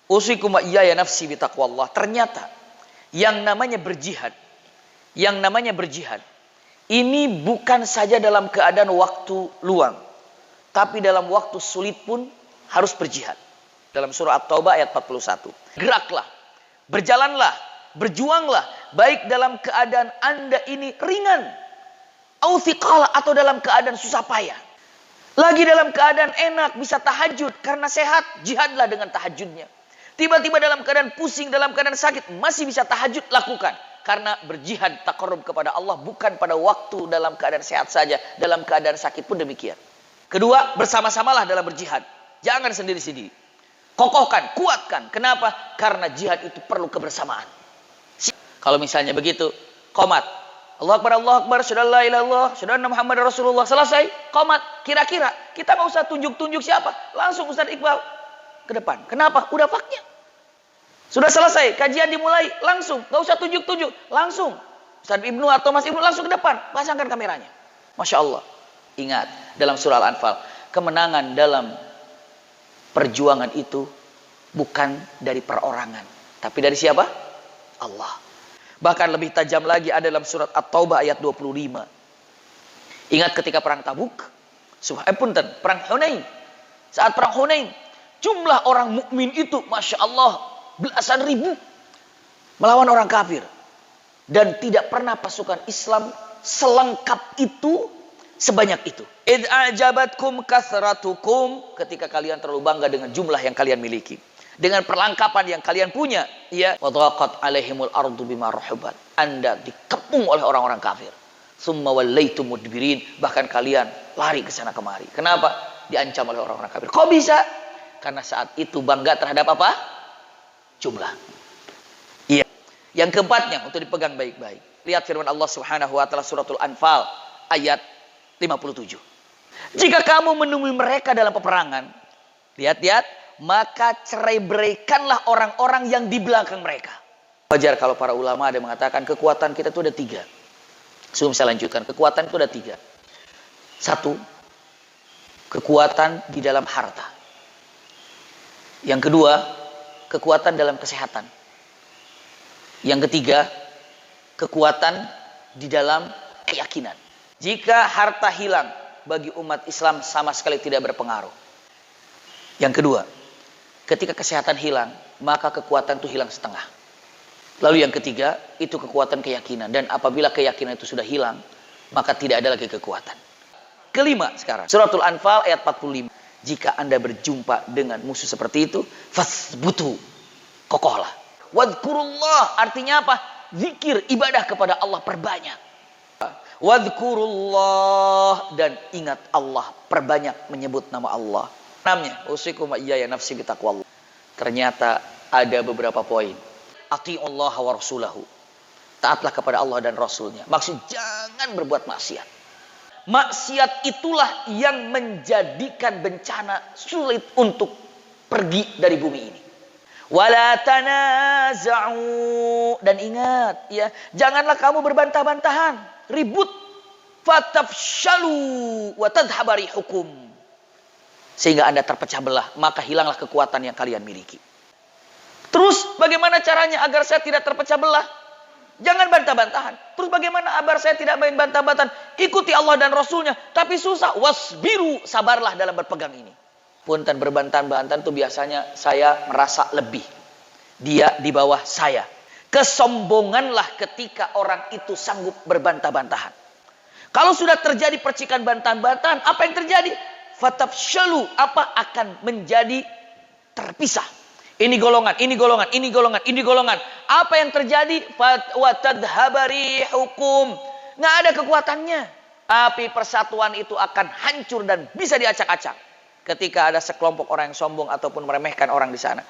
Usikum wa iyaya nafsi bitaqwallah. Ternyata yang namanya berjihad, ini bukan saja dalam keadaan waktu luang, tapi dalam waktu sulit pun harus berjihad. Dalam surah At-Taubah ayat 41. Geraklah, berjalanlah, berjuanglah, baik dalam keadaan Anda ini ringan, atau dalam keadaan susah payah. Lagi dalam keadaan enak, bisa tahajud karena sehat, jihadlah dengan tahajudnya. Tiba-tiba dalam keadaan pusing, dalam keadaan sakit, masih bisa tahajud, lakukan. Karena berjihad taqarrub kepada Allah bukan pada waktu dalam keadaan sehat saja, dalam keadaan sakit pun demikian. Kedua, bersama-samalah dalam berjihad. Jangan sendiri-sendiri. Kokohkan, kuatkan. Kenapa? Karena jihad itu perlu kebersamaan. Kalau misalnya begitu, qomat. Allah Akbar, syahadu la ilaha illallah, syahadu anna Muhammadar Rasulullah. Selesai, qomat. Kira-kira kita nggak usah tunjuk-tunjuk siapa. Langsung Ustaz Iqbal ke depan. Kenapa? Udah faknya. Sudah selesai, kajian dimulai, langsung. Gak usah tunjuk-tunjuk, langsung. Ustaz Ibnu atau Mas Ibnu langsung ke depan. Pasangkan kameranya. Masya Allah. Ingat, dalam surah Al-Anfal, kemenangan dalam perjuangan itu bukan dari perorangan. Tapi dari siapa? Allah. Bahkan lebih tajam lagi ada dalam surat At-Taubah ayat 25. Ingat ketika perang Tabuk. Perang Hunain. Saat perang Hunain, jumlah orang mukmin itu, Masya Allah, belasan ribu melawan orang kafir. Dan tidak pernah pasukan Islam selengkap itu, sebanyak itu. Id a'jabatkum kathratukum, ketika kalian terlalu bangga dengan jumlah yang kalian miliki, dengan perlengkapan yang kalian punya, ya, wadhaqat alaihimul ardu bima rahubat. Anda dikepung oleh orang-orang kafir. Summa wallaitum mudbirin, bahkan kalian lari ke sana kemari. Kenapa? Diancam oleh orang-orang kafir. Kok bisa? Karena saat itu bangga terhadap apa? Jumlah. Iya. Yang keempatnya untuk dipegang baik-baik. Lihat firman Allah Subhanahu wa taala suratul Anfal ayat 57. Jika kamu menemui mereka dalam peperangan, lihat-lihat, maka cerai-beraikanlah orang-orang yang di belakang mereka. Wajar kalau para ulama ada mengatakan kekuatan kita itu ada 3. Sebelum saya lanjutkan, kekuatan itu ada 3. 1, kekuatan di dalam harta. Yang kedua, kekuatan dalam kesehatan. Yang ketiga, kekuatan di dalam keyakinan. Jika harta hilang, bagi umat Islam sama sekali tidak berpengaruh. Yang kedua, ketika kesehatan hilang, maka kekuatan itu hilang setengah. Lalu yang ketiga, itu kekuatan keyakinan. Dan apabila keyakinan itu sudah hilang, maka tidak ada lagi kekuatan. Kelima sekarang, suratul Anfal ayat 45. Jika Anda berjumpa dengan musuh seperti itu, fasbutu, kokohlah. Wadhkurullah, artinya apa? Zikir, ibadah kepada Allah perbanyak. Wadhkurullah, dan ingat Allah, perbanyak menyebut nama Allah. Namanya, usikum wa iyaya nafsi bitaqwallah. Ternyata ada beberapa poin. Ati'ullah wa rasulahu. Taatlah kepada Allah dan Rasulnya. Maksud jangan berbuat maksiat. Maksiat itulah yang menjadikan bencana sulit untuk pergi dari bumi ini. Wala tanaza'u, dan ingat ya, janganlah kamu berbantah-bantahan, ribut. Fatafshalu wa tadhhabu rihukum, sehingga Anda terpecah belah, maka hilanglah kekuatan yang kalian miliki. Terus bagaimana caranya agar saya tidak terpecah belah? Jangan bantah-bantahan. Terus bagaimana agar saya tidak main bantah-bantahan? Ikuti Allah dan Rasulnya. Tapi susah. Wasbiru, sabarlah dalam berpegang ini. Punten, berbantah-bantahan itu biasanya saya merasa lebih. Dia di bawah saya. Kesombonganlah ketika orang itu sanggup berbantah-bantahan. Kalau sudah terjadi percikan bantahan-bantahan, apa yang terjadi? Fatafshalu, apa akan menjadi terpisah. Ini golongan, ini golongan, ini golongan, ini golongan. Apa yang terjadi? Wa tadhhabu rihukum. Nggak ada kekuatannya. Tapi persatuan itu akan hancur dan bisa diacak-acak ketika ada sekelompok orang yang sombong ataupun meremehkan orang di sana.